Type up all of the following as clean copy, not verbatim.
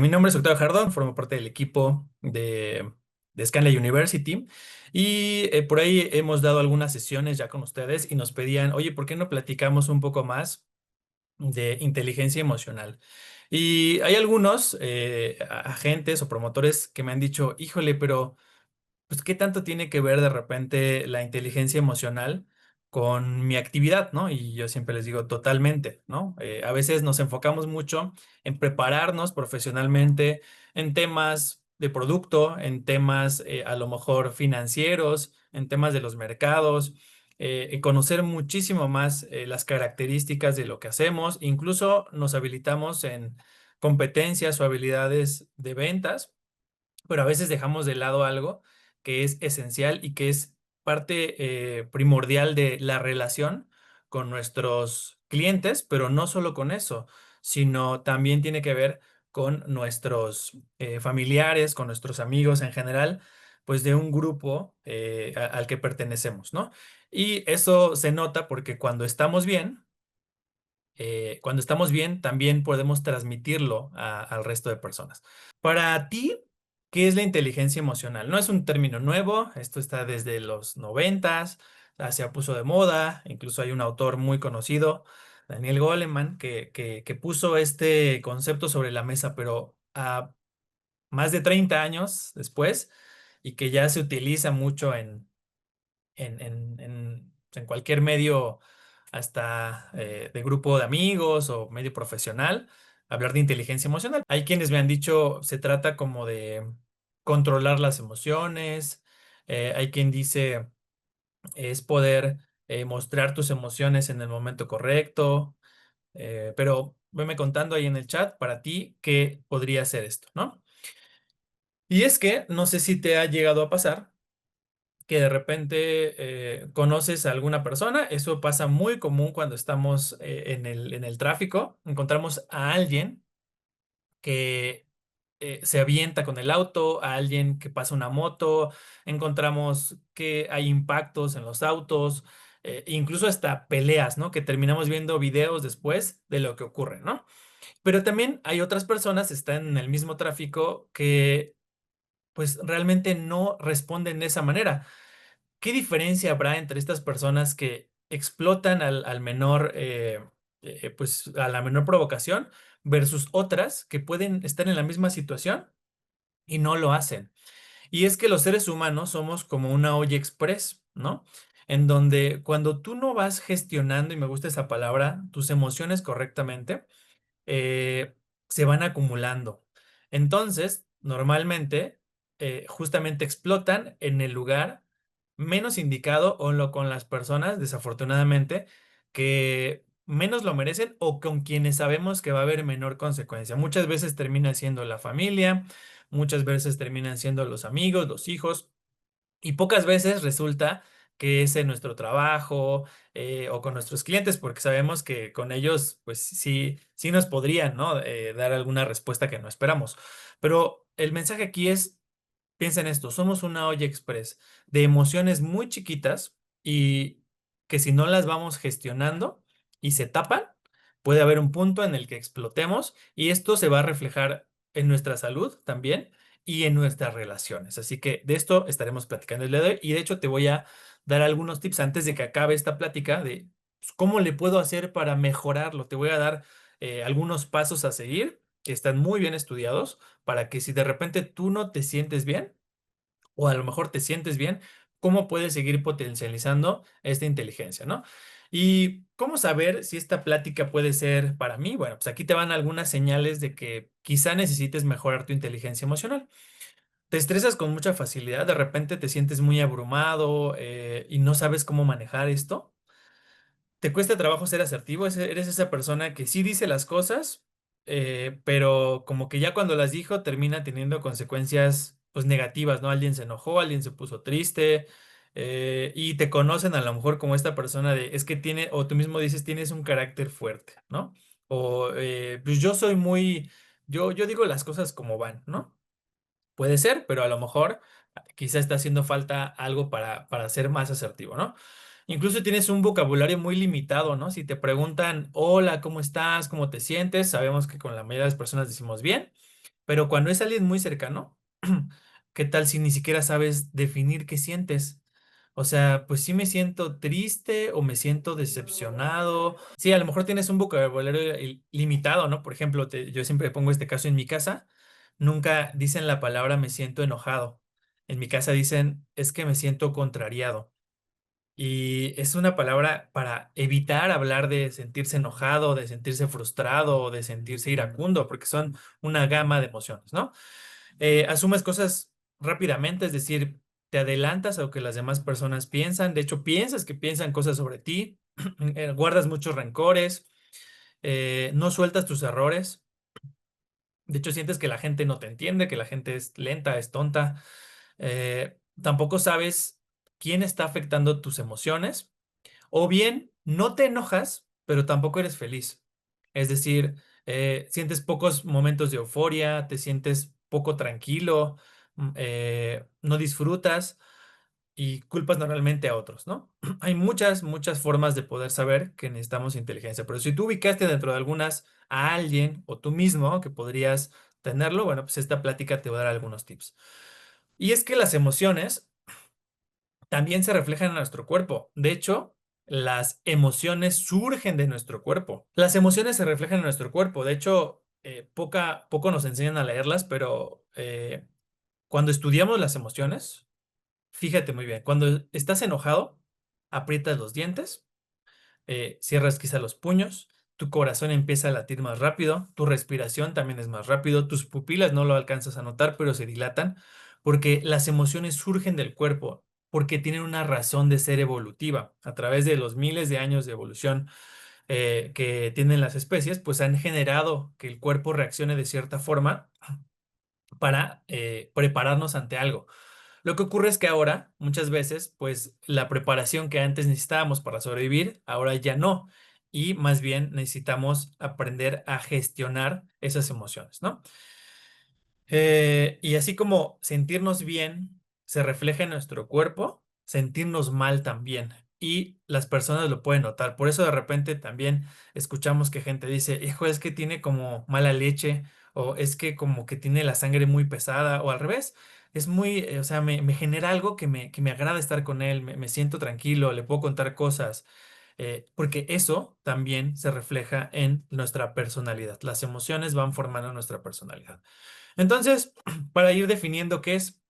Mi nombre es Octavio Jardón, formo parte del equipo de Scanlay University y por ahí hemos dado algunas sesiones ya con ustedes y nos pedían, oye, ¿por qué no platicamos un poco más de inteligencia emocional? Y hay algunos agentes o promotores que me han dicho, híjole, pero pues, ¿qué tanto tiene que ver de repente la inteligencia emocional con mi actividad, ¿no? Y yo siempre les digo totalmente, ¿no? A veces nos enfocamos mucho en prepararnos profesionalmente en temas de producto, en temas a lo mejor financieros, en temas de los mercados, en conocer muchísimo más las características de lo que hacemos, incluso nos habilitamos en competencias o habilidades de ventas, pero a veces dejamos de lado algo que es esencial y que es parte primordial de la relación con nuestros clientes, pero no solo con eso, sino también tiene que ver con nuestros familiares, con nuestros amigos en general, pues de un grupo al que pertenecemos, ¿no? Y eso se nota porque cuando estamos bien, también podemos transmitirlo al resto de personas. Para ti, ¿qué es la inteligencia emocional? No es un término nuevo, esto está desde los noventas, se puso de moda, incluso hay un autor muy conocido, Daniel Goleman, que puso este concepto sobre la mesa, pero a más de 30 años después, y que ya se utiliza mucho en cualquier medio, hasta de grupo de amigos o medio profesional, hablar de inteligencia emocional. Hay quienes me han dicho, se trata como de controlar las emociones, hay quien dice, es poder mostrar tus emociones en el momento correcto, pero veme contando ahí en el chat para ti qué podría ser esto, ¿no? Y es que no sé si te ha llegado a pasar que de repente conoces a alguna persona. Eso pasa muy común cuando estamos en el tráfico. Encontramos a alguien que se avienta con el auto, a alguien que pasa una moto, encontramos que hay impactos en los autos, incluso hasta peleas, ¿no? Que terminamos viendo videos después de lo que ocurre, ¿no? Pero también hay otras personas, están en el mismo tráfico, que pues realmente no responden de esa manera. ¿Qué diferencia habrá entre estas personas que explotan al menor, pues a la menor provocación versus otras que pueden estar en la misma situación y no lo hacen? Y es que los seres humanos somos como una olla express, ¿no? En donde cuando tú no vas gestionando, y me gusta esa palabra, tus emociones correctamente, eh, se van acumulando. Entonces, normalmente, justamente explotan en el lugar menos indicado con las personas, desafortunadamente, que menos lo merecen o con quienes sabemos que va a haber menor consecuencia. Muchas veces termina siendo la familia, muchas veces terminan siendo los amigos, los hijos. Y pocas veces resulta que es en nuestro trabajo o con nuestros clientes, porque sabemos que con ellos, pues sí, sí nos podrían, ¿no? Dar alguna respuesta que no esperamos. Pero el mensaje aquí es, piensa en esto, somos una olla express de emociones muy chiquitas y que si no las vamos gestionando y se tapan, puede haber un punto en el que explotemos y esto se va a reflejar en nuestra salud también y en nuestras relaciones. Así que de esto estaremos platicando el día de hoy y de hecho te voy a dar algunos tips antes de que acabe esta plática de pues, cómo le puedo hacer para mejorarlo. Te voy a dar algunos pasos a seguir que están muy bien estudiados para que si de repente tú no te sientes bien o a lo mejor te sientes bien, cómo puedes seguir potencializando esta inteligencia, ¿no? Y cómo saber si esta plática puede ser para mí. Bueno, pues aquí te van algunas señales de que quizá necesites mejorar tu inteligencia emocional. Te estresas con mucha facilidad, de repente te sientes muy abrumado y no sabes cómo manejar esto. ¿Te cuesta trabajo ser asertivo? Eres esa persona que sí dice las cosas, pero como que ya cuando las dijo termina teniendo consecuencias pues negativas, ¿no? Alguien se enojó, alguien se puso triste, y te conocen a lo mejor como esta persona de, es que tiene, o tú mismo dices, tienes un carácter fuerte, ¿no? O pues yo soy muy, yo digo las cosas como van, ¿no? Puede ser, pero a lo mejor quizá está haciendo falta algo para ser más asertivo, ¿no? Incluso tienes un vocabulario muy limitado, ¿no? Si te preguntan, hola, ¿cómo estás? ¿Cómo te sientes? Sabemos que con la mayoría de las personas decimos bien, Pero cuando es alguien muy cercano, ¿qué tal si ni siquiera sabes definir qué sientes? O sea, pues sí me siento triste o me siento decepcionado. Sí, a lo mejor tienes un vocabulario limitado, ¿no? Por ejemplo, yo siempre pongo este caso en mi casa. Nunca dicen la palabra me siento enojado. En mi casa dicen es que me siento contrariado. Y es una palabra para evitar hablar de sentirse enojado, de sentirse frustrado, de sentirse iracundo, porque son una gama de emociones, ¿no? Asumes cosas rápidamente, es decir, te adelantas a lo que las demás personas piensan, de hecho piensas que piensan cosas sobre ti, guardas muchos rencores, no sueltas tus errores, de hecho sientes que la gente no te entiende, que la gente es lenta, es tonta, tampoco sabes quién está afectando tus emociones, o bien no te enojas, pero tampoco eres feliz. Es decir, sientes pocos momentos de euforia, te sientes poco tranquilo, no disfrutas y culpas normalmente a otros, ¿no? Hay muchas, muchas formas de poder saber que necesitamos inteligencia, pero si tú ubicaste dentro de algunas a alguien o tú mismo que podrías tenerlo, bueno, pues esta plática te va a dar algunos tips. Y es que las emociones también se reflejan en nuestro cuerpo. De hecho, las emociones surgen de nuestro cuerpo. Las emociones se reflejan en nuestro cuerpo. De hecho, poco nos enseñan a leerlas, pero cuando estudiamos las emociones, fíjate muy bien, cuando estás enojado, aprietas los dientes, cierras quizá los puños, tu corazón empieza a latir más rápido, tu respiración también es más rápido, tus pupilas no lo alcanzas a notar, pero se dilatan, porque las emociones surgen del cuerpo, porque tienen una razón de ser evolutiva. A través de los miles de años de evolución que tienen las especies, pues han generado que el cuerpo reaccione de cierta forma para prepararnos ante algo. Lo que ocurre es que ahora, muchas veces, pues la preparación que antes necesitábamos para sobrevivir, ahora ya no. Y más bien necesitamos aprender a gestionar esas emociones, ¿no? Y así como sentirnos bien se refleja en nuestro cuerpo, sentirnos mal también. Y las personas lo pueden notar. Por eso de repente también escuchamos que gente dice, hijo, es que tiene como mala leche, o es que como que tiene la sangre muy pesada, o al revés. Es muy, o sea, me genera algo que me agrada estar con él, me siento tranquilo, le puedo contar cosas, porque eso también se refleja en nuestra personalidad. Las emociones van formando nuestra personalidad. Entonces, para ir definiendo qué es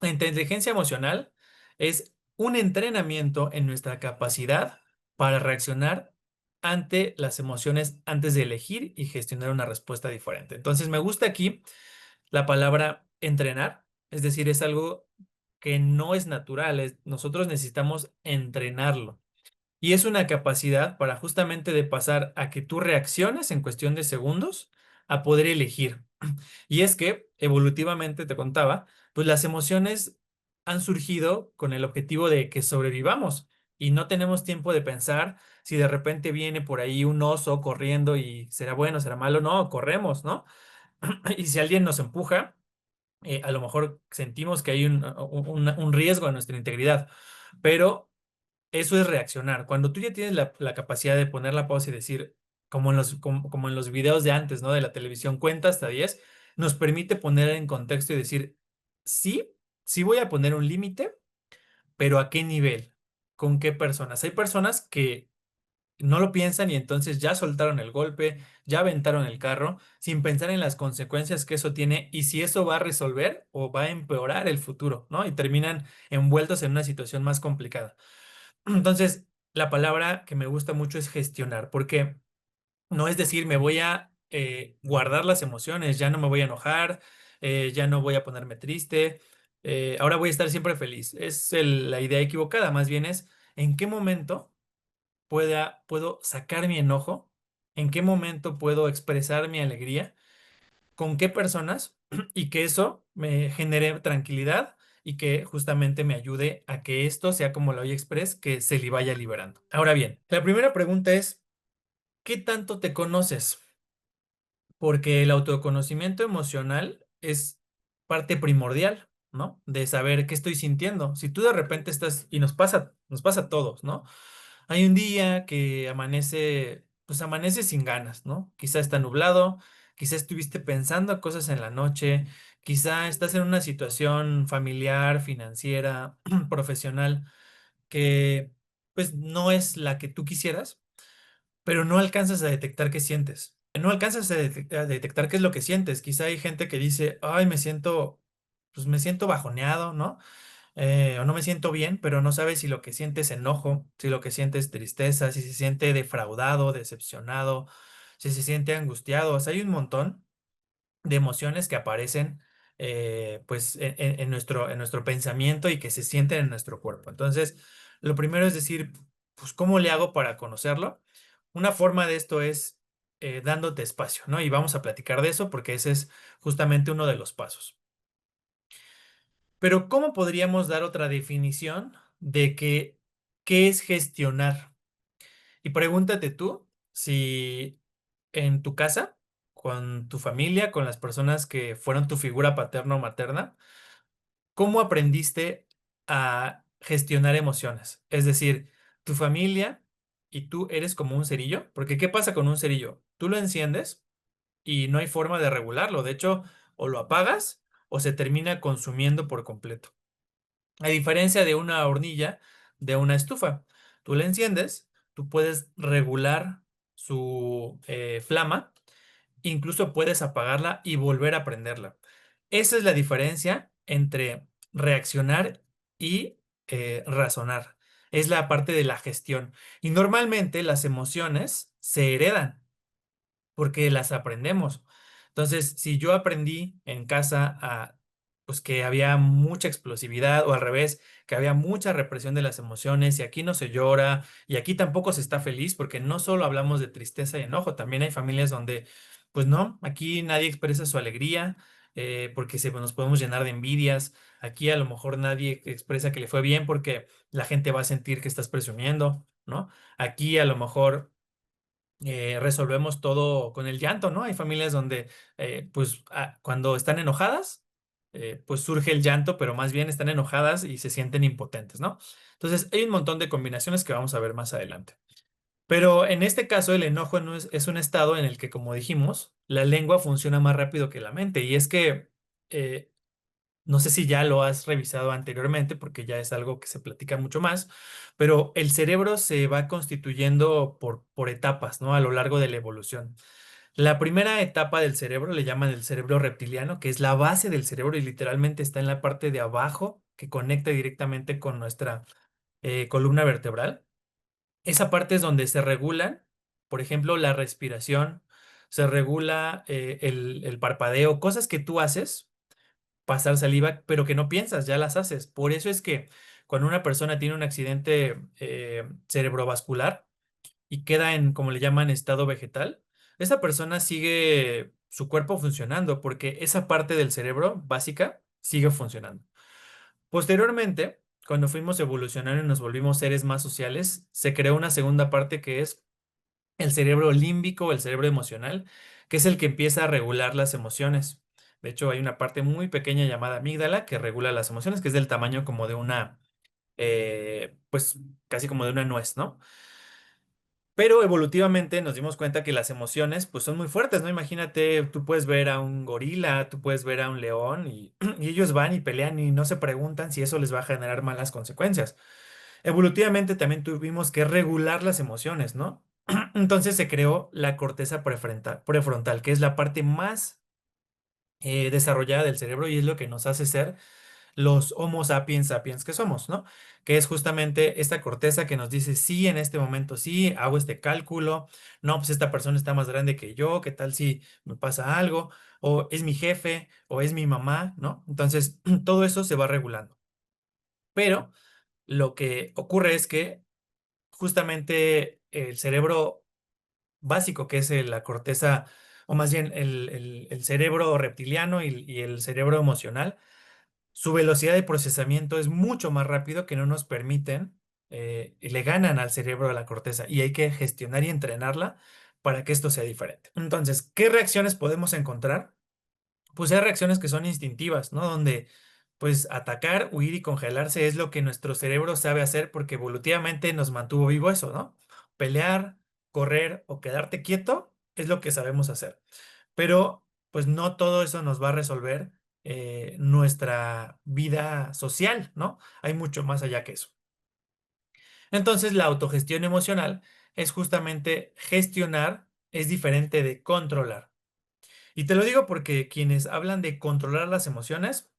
la inteligencia emocional, es un entrenamiento en nuestra capacidad para reaccionar ante las emociones antes de elegir y gestionar una respuesta diferente. Entonces, me gusta aquí la palabra entrenar, es decir, es algo que no es natural, nosotros necesitamos entrenarlo. Y es una capacidad para justamente de pasar a que tú reacciones en cuestión de segundos a poder elegir. Y es que evolutivamente te contaba, pues las emociones han surgido con el objetivo de que sobrevivamos y no tenemos tiempo de pensar si de repente viene por ahí un oso corriendo y será bueno, será malo, no, corremos, ¿no? Y si alguien nos empuja, a lo mejor sentimos que hay un riesgo a nuestra integridad, pero eso es reaccionar. Cuando tú ya tienes la capacidad de poner la pausa y decir, como en los videos de antes, ¿no? De la televisión, cuenta hasta 10, nos permite poner en contexto y decir, sí, sí voy a poner un límite, pero ¿a qué nivel? ¿Con qué personas? Hay personas que no lo piensan y entonces ya soltaron el golpe, ya aventaron el carro, sin pensar en las consecuencias que eso tiene y si eso va a resolver o va a empeorar el futuro, ¿no? Y terminan envueltos en una situación más complicada. Entonces, la palabra que me gusta mucho es gestionar, porque no es decir, me voy a guardar las emociones, ya no me voy a enojar, ya no voy a ponerme triste, ahora voy a estar siempre feliz. Es la idea equivocada, más bien es en qué momento puedo sacar mi enojo, en qué momento puedo expresar mi alegría, con qué personas y que eso me genere tranquilidad y que justamente me ayude a que esto sea como la olla express, que se le vaya liberando. Ahora bien, la primera pregunta es, ¿qué tanto te conoces? Porque el autoconocimiento emocional es parte primordial, ¿no? De saber qué estoy sintiendo. Si tú de repente estás, y nos pasa a todos, ¿no? Hay un día que amanece, pues amanece sin ganas, ¿no? Quizá está nublado, quizá estuviste pensando cosas en la noche, quizá estás en una situación familiar, financiera, profesional que pues no es la que tú quisieras, pero no alcanzas a detectar qué sientes. No alcanzas a detectar qué es lo que sientes. Quizá hay gente que dice, ay, pues me siento bajoneado, ¿no? O no me siento bien, pero no sabes si lo que sientes es enojo, si lo que sientes es tristeza, si se siente defraudado, decepcionado, si se siente angustiado. O sea, hay un montón de emociones que aparecen pues en nuestro pensamiento y que se sienten en nuestro cuerpo. Entonces, lo primero es decir, pues, ¿cómo le hago para conocerlo? Una forma de esto es dándote espacio, ¿no? Y vamos a platicar de eso porque ese es justamente uno de los pasos. Pero, ¿cómo podríamos dar otra definición de qué es gestionar? Y pregúntate tú si en tu casa, con tu familia, con las personas que fueron tu figura paterna o materna, ¿cómo aprendiste a gestionar emociones? Es decir, tu familia y tú eres como un cerillo, porque ¿qué pasa con un cerillo? Tú lo enciendes y no hay forma de regularlo. De hecho, o lo apagas o se termina consumiendo por completo. A diferencia de una hornilla, de una estufa, tú la enciendes, tú puedes regular su flama, incluso puedes apagarla y volver a prenderla. Esa es la diferencia entre reaccionar y razonar. Es la parte de la gestión. Y normalmente las emociones se heredan porque las aprendemos. Entonces, si yo aprendí en casa pues que había mucha explosividad o al revés, que había mucha represión de las emociones y aquí no se llora y aquí tampoco se está feliz porque no solo hablamos de tristeza y enojo, también hay familias donde, pues no, aquí nadie expresa su alegría porque nos podemos llenar de envidias. Aquí a lo mejor nadie expresa que le fue bien porque la gente va a sentir que estás presumiendo, ¿no? Aquí a lo mejor resolvemos todo con el llanto, ¿no? Hay familias donde, pues, cuando están enojadas, pues surge el llanto, pero más bien están enojadas y se sienten impotentes, ¿no? Entonces, hay un montón de combinaciones que vamos a ver más adelante. Pero en este caso, el enojo no es un estado en el que, como dijimos, la lengua funciona más rápido que la mente. Y es que eh, no sé si ya lo has revisado anteriormente, porque ya es algo que se platica mucho más, pero el cerebro se va constituyendo por etapas, ¿no? A lo largo de la evolución. La primera etapa del cerebro le llaman el cerebro reptiliano, que es la base del cerebro y literalmente está en la parte de abajo que conecta directamente con nuestra columna vertebral. Esa parte es donde se regulan, por ejemplo, la respiración, se regula el parpadeo, cosas que tú haces pasar saliva, pero que no piensas, ya las haces. Por eso es que cuando una persona tiene un accidente cerebrovascular y queda en, como le llaman, estado vegetal, esa persona sigue su cuerpo funcionando porque esa parte del cerebro básica sigue funcionando. Posteriormente, cuando fuimos evolucionando y nos volvimos seres más sociales, se creó una segunda parte que es el cerebro límbico, el cerebro emocional, que es el que empieza a regular las emociones. De hecho, hay una parte muy pequeña llamada amígdala que regula las emociones, que es del tamaño como de pues casi como de una nuez, ¿no? Pero evolutivamente nos dimos cuenta que las emociones pues son muy fuertes, ¿no? Imagínate, tú puedes ver a un gorila, tú puedes ver a un león y ellos van y pelean y no se preguntan si eso les va a generar malas consecuencias. Evolutivamente también tuvimos que regular las emociones, ¿no? Entonces se creó la corteza prefrontal, que es la parte más desarrollada del cerebro y es lo que nos hace ser los Homo sapiens sapiens que somos, ¿no? Que es justamente esta corteza que nos dice, sí, en este momento sí, hago este cálculo, no, pues esta persona está más grande que yo, ¿qué tal si me pasa algo? O es mi jefe, o es mi mamá, ¿no? Entonces, todo eso se va regulando. Pero lo que ocurre es que justamente el cerebro básico, que es la corteza, o más bien el cerebro reptiliano y el cerebro emocional, su velocidad de procesamiento es mucho más rápido que no nos permiten, y le ganan al cerebro de la corteza y hay que gestionar y entrenarla para que esto sea diferente. Entonces, ¿qué reacciones podemos encontrar? Pues hay reacciones que son instintivas, ¿no? Donde pues atacar, huir y congelarse es lo que nuestro cerebro sabe hacer porque evolutivamente nos mantuvo vivo eso, ¿no? Pelear, correr o quedarte quieto es lo que sabemos hacer. pero pues no todo eso nos va a resolver nuestra vida social, ¿no? Hay mucho más allá que eso. Entonces, la autogestión emocional es justamente gestionar, es diferente de controlar. Y te lo digo porque quienes hablan de controlar las emociones,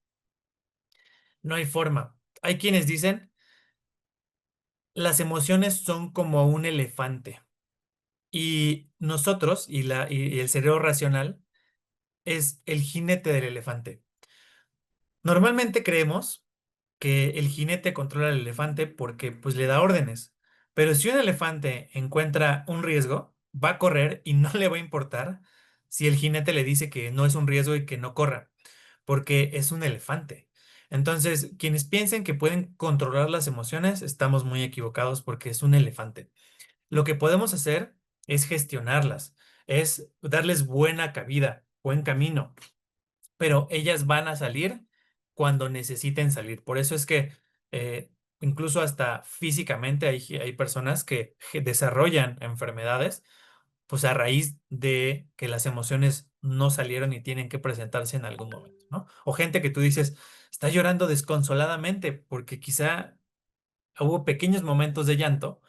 no hay forma. Hay quienes dicen, las emociones son como un elefante y nosotros y el cerebro racional es el jinete del elefante. Normalmente creemos que el jinete controla al elefante porque pues le da órdenes, pero si un elefante encuentra un riesgo, va a correr y no le va a importar si el jinete le dice que no es un riesgo y que no corra, porque es un elefante. Entonces, quienes piensen que pueden controlar las emociones, estamos muy equivocados porque es un elefante. Lo que podemos hacer es gestionarlas, es darles buena cabida, buen camino, pero ellas van a salir cuando necesiten salir. Por eso es que incluso hasta físicamente hay personas que desarrollan enfermedades, pues a raíz de que las emociones no salieron y tienen que presentarse en algún momento, ¿no? O gente que tú dices, está llorando desconsoladamente porque quizá hubo pequeños momentos de llanto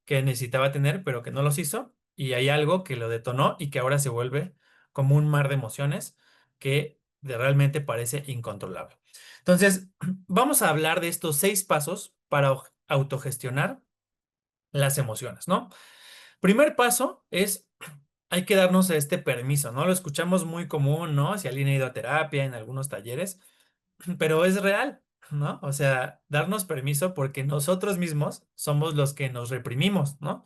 que necesitaba tener, pero que no los hizo, y hay algo que lo detonó y que ahora se vuelve como un mar de emociones que realmente parece incontrolable. Entonces, vamos a hablar de estos 6 pasos para autogestionar las emociones, ¿no? Primer paso es, hay que darnos este permiso, ¿no? Lo escuchamos muy común, ¿no? Si alguien ha ido a terapia, en algunos talleres, pero es real, ¿no? O sea, darnos permiso porque nosotros mismos somos los que nos reprimimos, ¿no?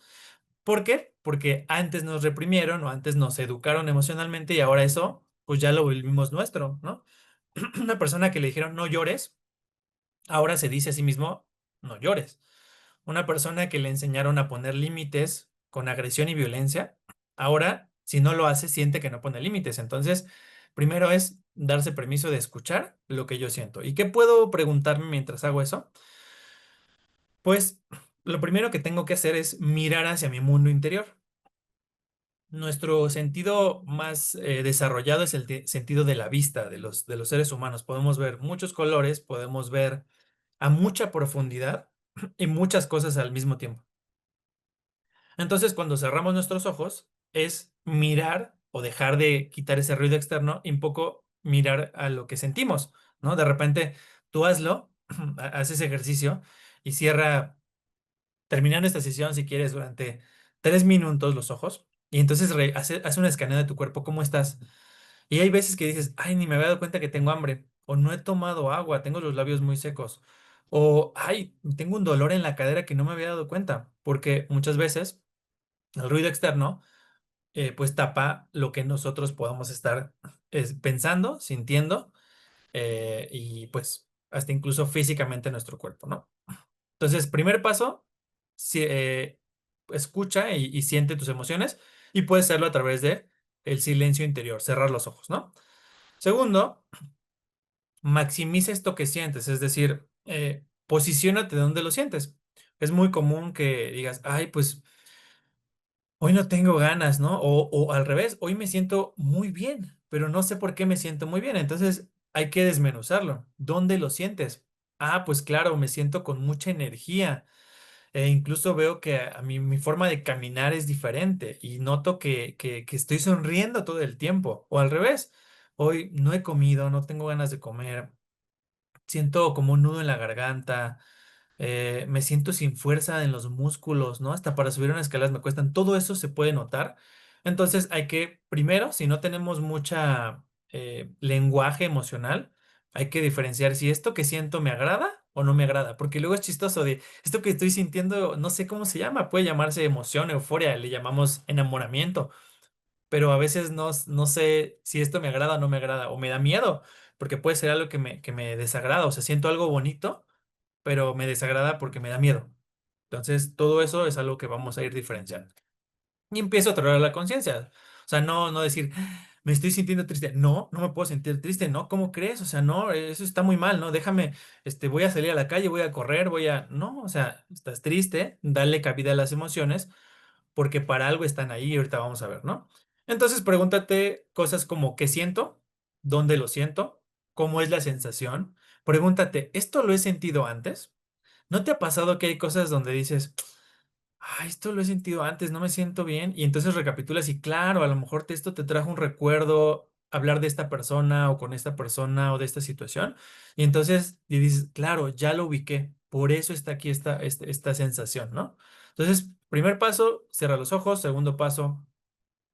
¿Por qué? Porque antes nos reprimieron o antes nos educaron emocionalmente y ahora eso, pues ya lo volvimos nuestro, ¿no? Una persona que le dijeron no llores, ahora se dice a sí mismo no llores. Una persona que le enseñaron a poner límites con agresión y violencia, ahora si no lo hace siente que no pone límites. Entonces, primero es darse permiso de escuchar lo que yo siento. ¿Y qué puedo preguntarme mientras hago eso? Pues lo primero que tengo que hacer es mirar hacia mi mundo interior. Nuestro sentido más desarrollado es el sentido de la vista de los seres humanos. Podemos ver muchos colores, podemos ver a mucha profundidad y muchas cosas al mismo tiempo. Entonces, cuando cerramos nuestros ojos, es mirar o dejar de quitar ese ruido externo y un poco mirar a lo que sentimos, ¿no? De repente, tú hazlo, haz ese ejercicio y cierra, terminando esta sesión, si quieres, durante 3 minutos los ojos y entonces hace un escaneo de tu cuerpo, ¿cómo estás? Y hay veces que dices, ay, ni me había dado cuenta que tengo hambre, o no he tomado agua, tengo los labios muy secos, o ay, tengo un dolor en la cadera que no me había dado cuenta, porque muchas veces el ruido externo pues tapa lo que nosotros podamos estar pensando, sintiendo y pues hasta incluso físicamente en nuestro cuerpo, ¿no? Entonces, primer paso, escucha y siente tus emociones y puedes hacerlo a través de el silencio interior, cerrar los ojos, ¿no? Segundo, maximiza esto que sientes, es decir, posiciónate donde lo sientes. Es muy común que digas, ay, pues hoy no tengo ganas, ¿no? O al revés, hoy me siento muy bien, pero no sé por qué me siento muy bien. Entonces hay que desmenuzarlo. ¿Dónde lo sientes? Ah, pues claro, me siento con mucha energía. Incluso veo que a mí mi forma de caminar es diferente y noto que estoy sonriendo todo el tiempo. O al revés, hoy no he comido, no tengo ganas de comer, siento como un nudo en la garganta, me siento sin fuerza en los músculos, ¿no? Hasta para subir unas escaleras me cuestan. Todo eso se puede notar. Entonces hay que, primero, si no tenemos mucha lenguaje emocional, hay que diferenciar si esto que siento me agrada o no me agrada, porque luego es chistoso de esto que estoy sintiendo, no sé cómo se llama, puede llamarse emoción, euforia, le llamamos enamoramiento, pero a veces no sé si esto me agrada o no me agrada, o me da miedo, porque puede ser algo que me desagrada, o sea, siento algo bonito pero me desagrada porque me da miedo. Entonces, todo eso es algo que vamos a ir diferenciando. Y empiezo a traer la conciencia. O sea, no decir, me estoy sintiendo triste. No, no me puedo sentir triste. No, ¿cómo crees? O sea, no, eso está muy mal, ¿no? Déjame, voy a salir a la calle, voy a correr, voy a... No, o sea, estás triste, dale cabida a las emociones porque para algo están ahí y ahorita vamos a ver, ¿no? Entonces pregúntate cosas como ¿qué siento? ¿Dónde lo siento? ¿Cómo es la sensación? Pregúntate, ¿esto lo he sentido antes? ¿No te ha pasado que hay cosas donde dices, esto lo he sentido antes, no me siento bien? Y entonces recapitulas y claro, a lo mejor esto te trajo un recuerdo, hablar de esta persona o con esta persona o de esta situación. Y entonces y dices, claro, ya lo ubiqué, por eso está aquí esta sensación, ¿no? Entonces, primer paso, cierra los ojos. Segundo paso,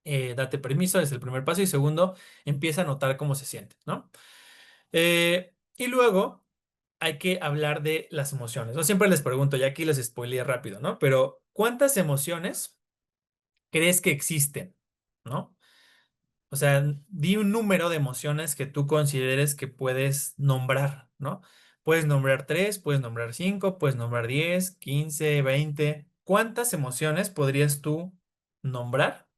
date permiso, es el primer paso. Y segundo, empieza a notar cómo se siente, ¿no? Y luego hay que hablar de las emociones. No siempre les pregunto, ya aquí les spoileé rápido, ¿no? Pero ¿cuántas emociones crees que existen? ¿No? O sea, di un número de emociones que tú consideres que puedes nombrar, ¿no? Puedes nombrar tres, puedes nombrar cinco, puedes nombrar 10, 15, 20. ¿Cuántas emociones podrías tú nombrar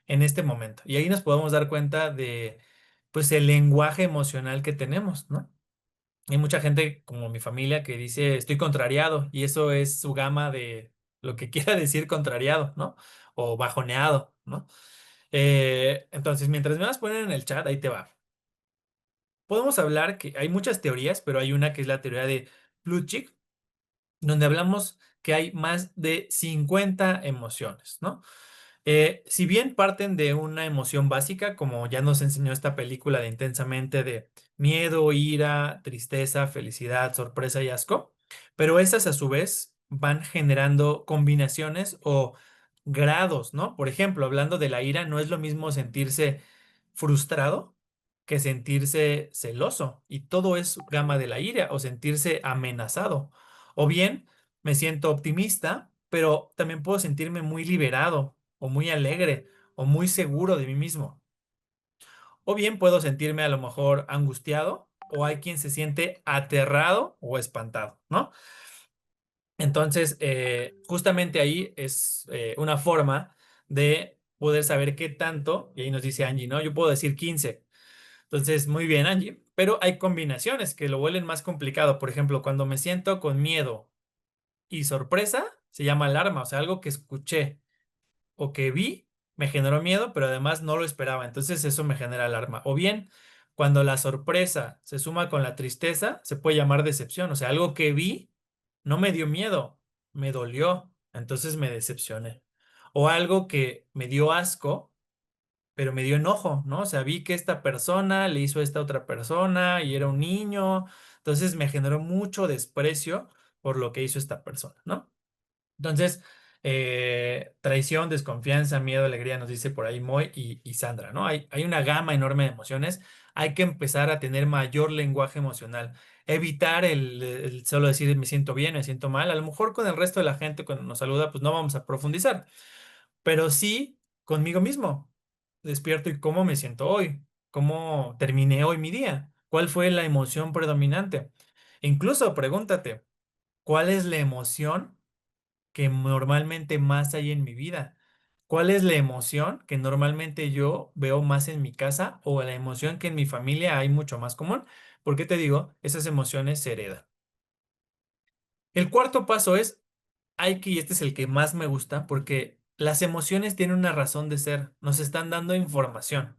en este momento? Y ahí nos podemos dar cuenta de, pues, el lenguaje emocional que tenemos, ¿no? Hay mucha gente como mi familia que dice estoy contrariado y eso es su gama de lo que quiera decir contrariado, ¿no? O bajoneado, ¿no? Entonces, mientras me vas a poner en el chat, ahí te va. Podemos hablar que hay muchas teorías, pero hay una que es la teoría de Plutchik, donde hablamos que hay más de 50 emociones, ¿no? Si bien parten de una emoción básica, como ya nos enseñó esta película de Intensamente de miedo, ira, tristeza, felicidad, sorpresa y asco, pero esas a su vez van generando combinaciones o grados, ¿no? Por ejemplo, hablando de la ira, no es lo mismo sentirse frustrado que sentirse celoso, y todo es gama de la ira, o sentirse amenazado. O bien, me siento optimista, pero también puedo sentirme muy liberado o muy alegre o muy seguro de mí mismo. O bien puedo sentirme a lo mejor angustiado o hay quien se siente aterrado o espantado, ¿no? Entonces, justamente ahí es una forma de poder saber qué tanto, y ahí nos dice Angie, ¿no? Yo puedo decir 15. Entonces, muy bien, Angie, pero hay combinaciones que lo vuelven más complicado. Por ejemplo, cuando me siento con miedo y sorpresa, se llama alarma, o sea, algo que escuché o que vi me generó miedo, pero además no lo esperaba. Entonces eso me genera alarma. O bien, cuando la sorpresa se suma con la tristeza, se puede llamar decepción. O sea, algo que vi no me dio miedo, me dolió. Entonces me decepcioné. O algo que me dio asco, pero me dio enojo, ¿no? O sea, vi que esta persona le hizo a esta otra persona y era un niño. Entonces me generó mucho desprecio por lo que hizo esta persona, ¿no? Entonces, traición, desconfianza, miedo, alegría, nos dice por ahí Moy y Sandra, ¿no? Hay una gama enorme de emociones. Hay que empezar a tener mayor lenguaje emocional. Evitar el solo decir me siento bien, me siento mal. A lo mejor con el resto de la gente cuando nos saluda, pues no vamos a profundizar, pero sí conmigo mismo. Despierto y cómo me siento hoy, cómo terminé hoy mi día, cuál fue la emoción predominante. Incluso pregúntate, ¿cuál es la emoción que normalmente más hay en mi vida? ¿Cuál es la emoción que normalmente yo veo más en mi casa o la emoción que en mi familia hay mucho más común? ¿Por qué te digo? Esas emociones se heredan. El cuarto paso es, y este es el que más me gusta, porque las emociones tienen una razón de ser, nos están dando información.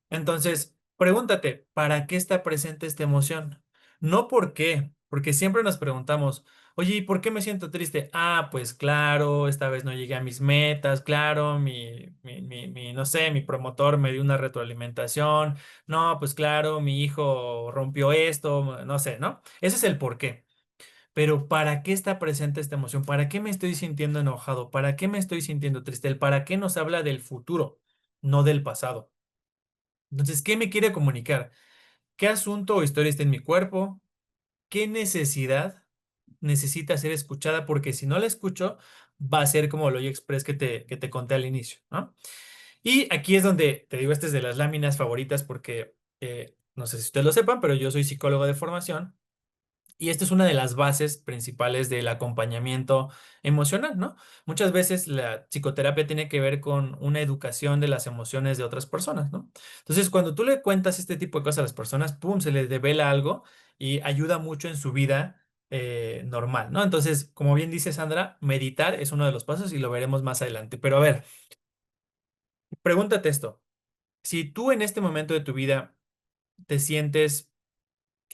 Entonces, pregúntate, ¿para qué está presente esta emoción? No por qué, porque siempre nos preguntamos, oye, ¿y por qué me siento triste? Ah, pues claro, esta vez no llegué a mis metas, claro, no sé, mi promotor me dio una retroalimentación, no, pues claro, mi hijo rompió esto, no sé, ¿no? Ese es el por qué. Pero ¿para qué está presente esta emoción? ¿Para qué me estoy sintiendo enojado? ¿Para qué me estoy sintiendo triste? El para qué nos habla del futuro, no del pasado. Entonces, ¿qué me quiere comunicar? ¿Qué asunto o historia está en mi cuerpo? ¿Qué necesidad necesita ser escuchada? Porque si no la escucho, va a ser como el Hoyo Express que te conté al inicio, ¿no? Y aquí es donde te digo, esta es de las láminas favoritas porque no sé si ustedes lo sepan, pero yo soy psicólogo de formación. Y esta es una de las bases principales del acompañamiento emocional, ¿no? Muchas veces la psicoterapia tiene que ver con una educación de las emociones de otras personas, ¿no? Entonces, cuando tú le cuentas este tipo de cosas a las personas, ¡pum!, se les devela algo y ayuda mucho en su vida normal, ¿no? Entonces, como bien dice Sandra, meditar es uno de los pasos y lo veremos más adelante. Pero a ver, Pregúntate esto. Si tú en este momento de tu vida te sientes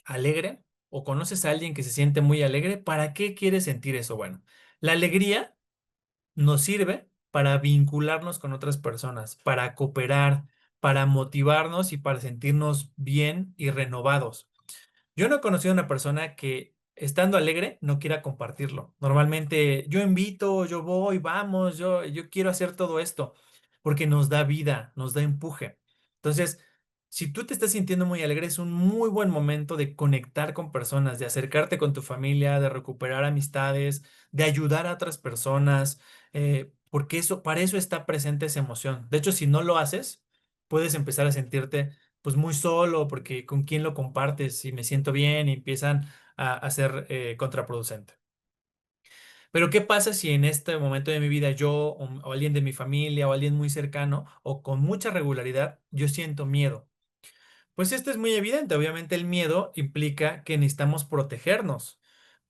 alegre o conoces a alguien que se siente muy alegre, ¿para qué quieres sentir eso? Bueno, la alegría nos sirve para vincularnos con otras personas, para cooperar, para motivarnos y para sentirnos bien y renovados. Yo no he conocido a una persona que estando alegre no quiera compartirlo. Normalmente yo invito, yo voy, vamos, yo quiero hacer todo esto porque nos da vida, nos da empuje. Entonces, si tú te estás sintiendo muy alegre, es un muy buen momento de conectar con personas, de acercarte con tu familia, de recuperar amistades, de ayudar a otras personas, porque eso, para eso está presente esa emoción. De hecho, si no lo haces, puedes empezar a sentirte pues muy solo, porque con quién lo compartes y me siento bien y empiezan a ser contraproducente. Pero ¿qué pasa si en este momento de mi vida yo o alguien de mi familia o alguien muy cercano o con mucha regularidad yo siento miedo? Pues esto es muy evidente. Obviamente el miedo implica que necesitamos protegernos,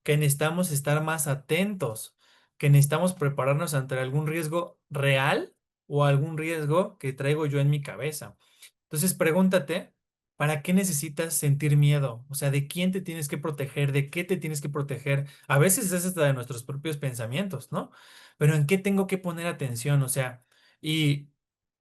que necesitamos estar más atentos, que necesitamos prepararnos ante algún riesgo real o algún riesgo que traigo yo en mi cabeza. Entonces pregúntate, ¿para qué necesitas sentir miedo? O sea, ¿de quién te tienes que proteger? ¿De qué te tienes que proteger? A veces es hasta de nuestros propios pensamientos, ¿no? Pero ¿en qué tengo que poner atención? O sea, y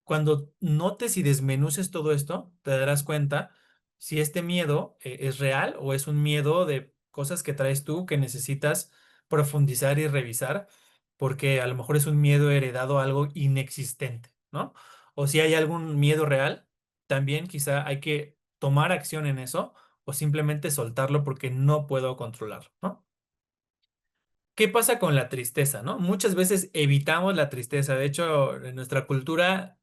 cuando notes y desmenuces todo esto, te darás cuenta si este miedo es real o es un miedo de cosas que traes tú que necesitas profundizar y revisar, porque a lo mejor es un miedo heredado a algo inexistente, ¿no? O si hay algún miedo real, también quizá hay que tomar acción en eso o simplemente soltarlo porque no puedo controlarlo, ¿no? ¿Qué pasa con la tristeza, no? Muchas veces evitamos la tristeza. De hecho, en nuestra cultura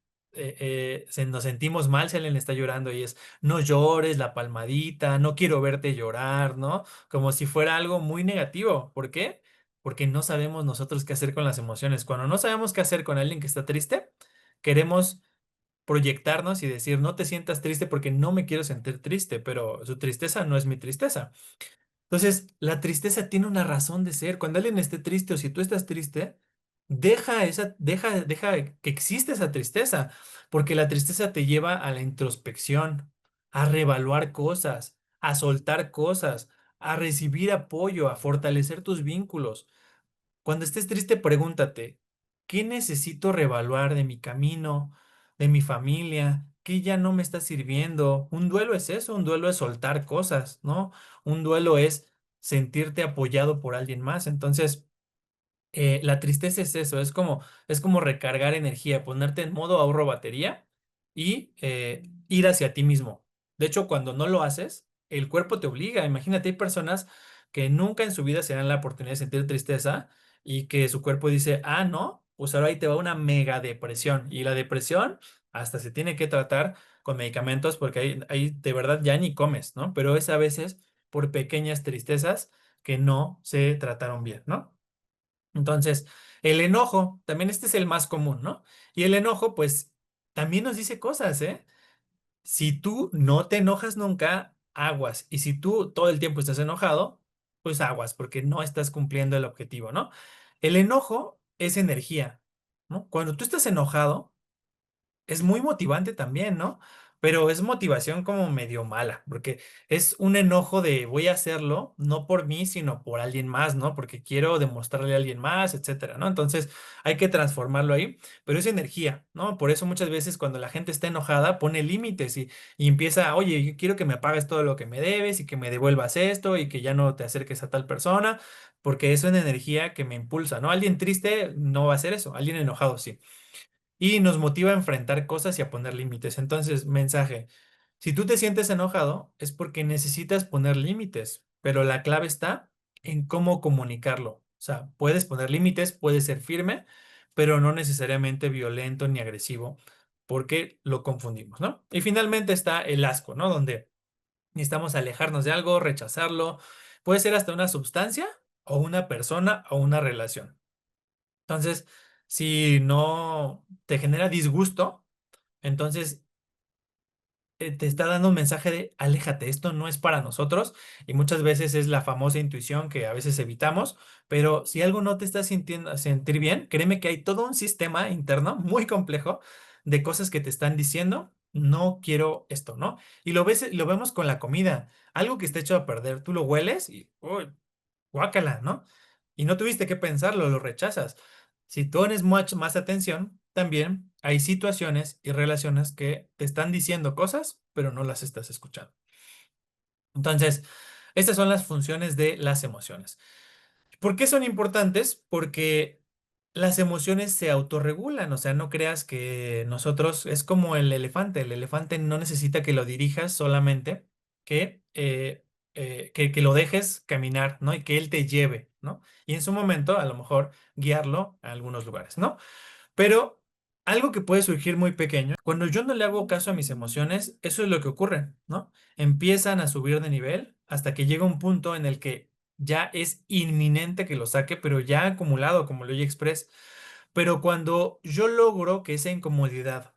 nos sentimos mal si alguien está llorando y es no llores, la palmadita, no quiero verte llorar, ¿no? Como si fuera algo muy negativo. ¿Por qué? Porque no sabemos nosotros qué hacer con las emociones. Cuando no sabemos qué hacer con alguien que está triste, queremos proyectarnos y decir, no te sientas triste porque no me quiero sentir triste, pero su tristeza no es mi tristeza. Entonces, la tristeza tiene una razón de ser. Cuando alguien esté triste o si tú estás triste, deja que exista esa tristeza, porque la tristeza te lleva a la introspección, a reevaluar cosas, a soltar cosas, a recibir apoyo, a fortalecer tus vínculos. Cuando estés triste, pregúntate, ¿qué necesito reevaluar de mi camino, de mi familia? ¿Qué ya no me está sirviendo? Un duelo es eso, un duelo es soltar cosas, ¿no? Un duelo es sentirte apoyado por alguien más. Entonces, la tristeza es eso, es como recargar energía, ponerte en modo ahorro batería y ir hacia ti mismo. De hecho, cuando no lo haces, el cuerpo te obliga. Imagínate, hay personas que nunca en su vida se dan la oportunidad de sentir tristeza y que su cuerpo dice, ah, no, pues ahora ahí te va una mega depresión. Y la depresión hasta se tiene que tratar con medicamentos porque ahí de verdad ya ni comes, ¿no? Pero es a veces por pequeñas tristezas que no se trataron bien, ¿no? Entonces, el enojo, también este es el más común, ¿no? Y el enojo, pues, también nos dice cosas, ¿eh? Si tú no te enojas nunca, aguas. Y si tú todo el tiempo estás enojado, pues aguas, porque no estás cumpliendo el objetivo, ¿no? El enojo es energía, ¿no? Cuando tú estás enojado, es muy motivante también, ¿no? Pero es motivación como medio mala, porque es un enojo de voy a hacerlo, no por mí, sino por alguien más, ¿no? Porque quiero demostrarle a alguien más, etcétera, ¿no? Entonces hay que transformarlo ahí, pero es energía, ¿no? Por eso muchas veces cuando la gente está enojada pone límites y empieza, oye, yo quiero que me pagues todo lo que me debes y que me devuelvas esto y que ya no te acerques a tal persona, porque es una energía que me impulsa, ¿no? Alguien triste no va a hacer eso, alguien enojado sí y nos motiva a enfrentar cosas y a poner límites. Entonces, mensaje, si tú te sientes enojado es porque necesitas poner límites, pero la clave está en cómo comunicarlo. O sea, puedes poner límites, puedes ser firme, pero no necesariamente violento ni agresivo, porque lo confundimos, ¿no? Y finalmente está el asco, ¿no? Donde necesitamos alejarnos de algo, rechazarlo. Puede ser hasta una sustancia o una persona o una relación. Entonces, si no te genera disgusto, entonces te está dando un mensaje de aléjate, esto no es para nosotros y muchas veces es la famosa intuición que a veces evitamos, pero si algo no te está sintiendo sentir bien, créeme que hay todo un sistema interno muy complejo de cosas que te están diciendo, no quiero esto, ¿no? Y lo ves, lo vemos con la comida, algo que está hecho a perder, tú lo hueles y, uy, guácala, ¿no? Y no tuviste que pensarlo, lo rechazas. Si tú pones mucha más atención, también hay situaciones y relaciones que te están diciendo cosas, pero no las estás escuchando. Entonces, estas son las funciones de las emociones. ¿Por qué son importantes? Porque las emociones se autorregulan, o sea, no creas que nosotros es como el elefante no necesita que lo dirijas solamente, que, que lo dejes caminar, ¿no? Y que él te lleve, ¿no? Y en su momento, a lo mejor, guiarlo a algunos lugares, ¿no? Pero algo que puede surgir muy pequeño, cuando yo no le hago caso a mis emociones, eso es lo que ocurre, ¿no? Empiezan a subir de nivel hasta que llega un punto en el que ya es inminente que lo saque, pero ya acumulado como el Express. Pero cuando yo logro que esa incomodidad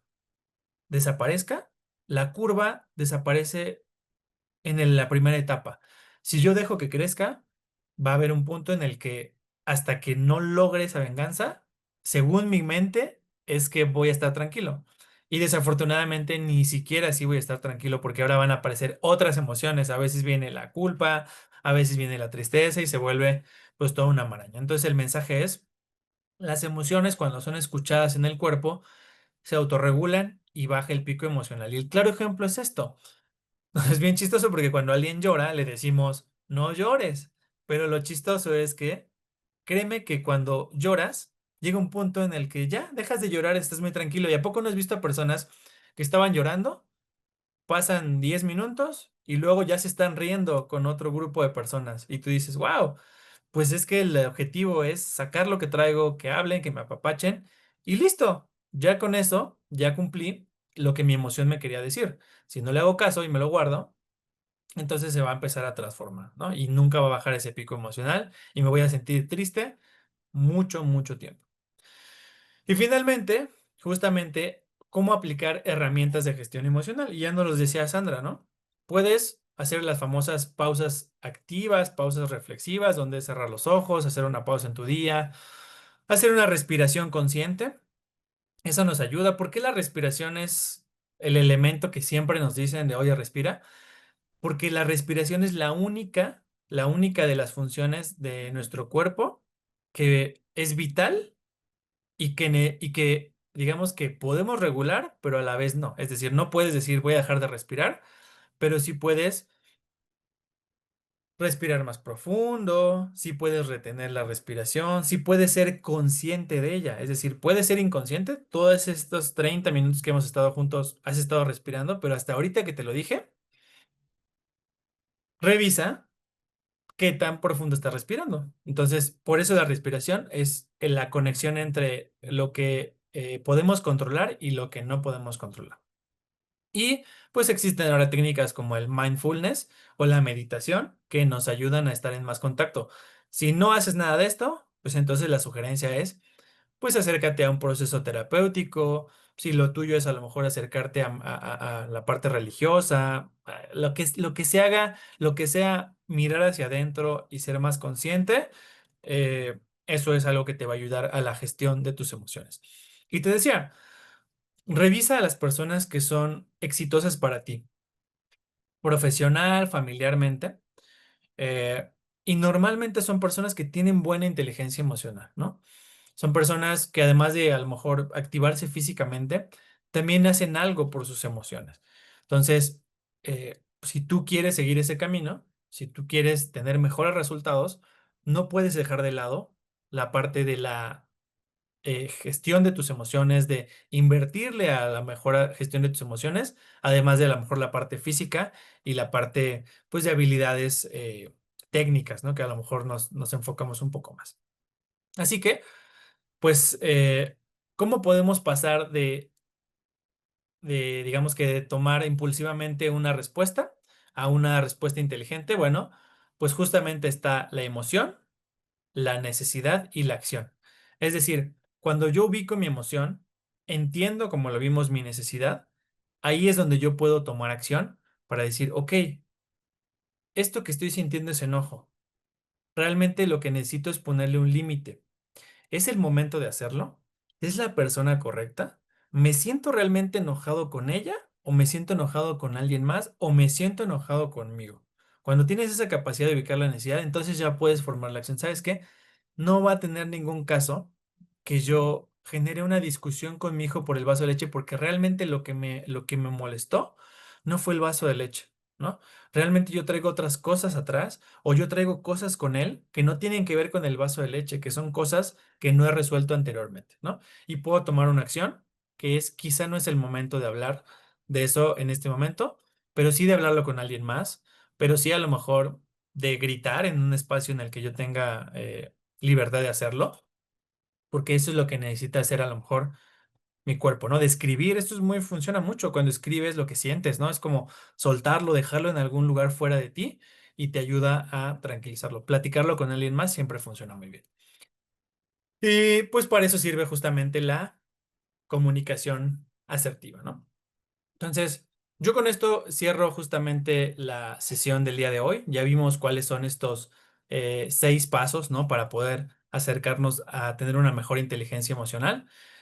desaparezca, la curva desaparece la primera etapa. Si yo dejo que crezca, va a haber un punto en el que hasta que no logre esa venganza, según mi mente, es que voy a estar tranquilo. Y desafortunadamente ni siquiera así voy a estar tranquilo porque ahora van a aparecer otras emociones. A veces viene la culpa, a veces viene la tristeza y se vuelve pues toda una maraña. Entonces el mensaje es, las emociones cuando son escuchadas en el cuerpo se autorregulan y baja el pico emocional. Y el claro ejemplo es esto. Es bien chistoso porque cuando alguien llora le decimos, no llores. Pero lo chistoso es que, créeme que cuando lloras, llega un punto en el que ya dejas de llorar, estás muy tranquilo. ¿Y a poco no has visto a personas que estaban llorando? Pasan 10 minutos y luego ya se están riendo con otro grupo de personas. Y tú dices, wow, pues es que el objetivo es sacar lo que traigo, que hablen, que me apapachen y listo. Ya con eso, ya cumplí lo que mi emoción me quería decir. Si no le hago caso y me lo guardo, entonces se va a empezar a transformar, ¿no? Y nunca va a bajar ese pico emocional y me voy a sentir triste mucho, mucho tiempo. Y finalmente, justamente, cómo aplicar herramientas de gestión emocional. Y ya nos los decía Sandra, ¿no? Puedes hacer las famosas pausas activas, pausas reflexivas, donde cerrar los ojos, hacer una pausa en tu día, hacer una respiración consciente. Eso nos ayuda porque la respiración es el elemento que siempre nos dicen de, oye, respira. Porque la respiración es la única de las funciones de nuestro cuerpo que es vital y que digamos que podemos regular, pero a la vez no. Es decir, no puedes decir voy a dejar de respirar, pero sí puedes respirar más profundo, sí puedes retener la respiración, sí puedes ser consciente de ella. Es decir, puedes ser inconsciente. Todos estos 30 minutos que hemos estado juntos, has estado respirando, pero hasta ahorita que te lo dije, revisa qué tan profundo estás respirando. Entonces, por eso la respiración es la conexión entre lo que podemos controlar y lo que no podemos controlar. Y pues existen ahora técnicas como el mindfulness o la meditación que nos ayudan a estar en más contacto. Si no haces nada de esto, pues entonces la sugerencia es pues acércate a un proceso terapéutico, si lo tuyo es a lo mejor acercarte a la parte religiosa, lo que se haga, lo que sea mirar hacia adentro y ser más consciente, eso es algo que te va a ayudar a la gestión de tus emociones. Y te decía, revisa a las personas que son exitosas para ti, profesional, familiarmente. eh, y normalmente son personas que tienen buena inteligencia emocional, ¿no? Son personas que además de a lo mejor activarse físicamente, también hacen algo por sus emociones. Entonces, si tú quieres seguir ese camino, si tú quieres tener mejores resultados, no puedes dejar de lado la parte de la gestión de tus emociones, de invertirle a la mejor gestión de tus emociones, además de a lo mejor la parte física y la parte, pues, de habilidades técnicas, ¿no? Que a lo mejor nos enfocamos un poco más. Así que, pues, ¿cómo podemos pasar digamos que de tomar impulsivamente una respuesta a una respuesta inteligente? Bueno, pues justamente está la emoción, la necesidad y la acción. Es decir, cuando yo ubico mi emoción, entiendo, como lo vimos, mi necesidad, ahí es donde yo puedo tomar acción para decir, ok, esto que estoy sintiendo es enojo. Realmente lo que necesito es ponerle un límite. ¿Es el momento de hacerlo? ¿Es la persona correcta? ¿Me siento realmente enojado con ella o me siento enojado con alguien más o me siento enojado conmigo? Cuando tienes esa capacidad de ubicar la necesidad, entonces ya puedes formar la acción. ¿Sabes qué? No va a tener ningún caso que yo genere una discusión con mi hijo por el vaso de leche porque realmente lo que me molestó no fue el vaso de leche, ¿no? Realmente yo traigo otras cosas atrás o yo traigo cosas con él que no tienen que ver con el vaso de leche, que son cosas que no he resuelto anteriormente, ¿no? Y puedo tomar una acción que es quizá no es el momento de hablar de eso en este momento, pero sí de hablarlo con alguien más, pero sí a lo mejor de gritar en un espacio en el que yo tenga libertad de hacerlo, porque eso es lo que necesita hacer a lo mejor mi cuerpo, ¿no? De escribir, esto es muy, funciona mucho cuando escribes lo que sientes, ¿no? Es como soltarlo, dejarlo en algún lugar fuera de ti y te ayuda a tranquilizarlo. Platicarlo con alguien más siempre funciona muy bien. Y pues para eso sirve justamente la comunicación asertiva, ¿no? Entonces, yo con esto cierro justamente la sesión del día de hoy. Ya vimos cuáles son estos 6 pasos, ¿no? Para poder acercarnos a tener una mejor inteligencia emocional.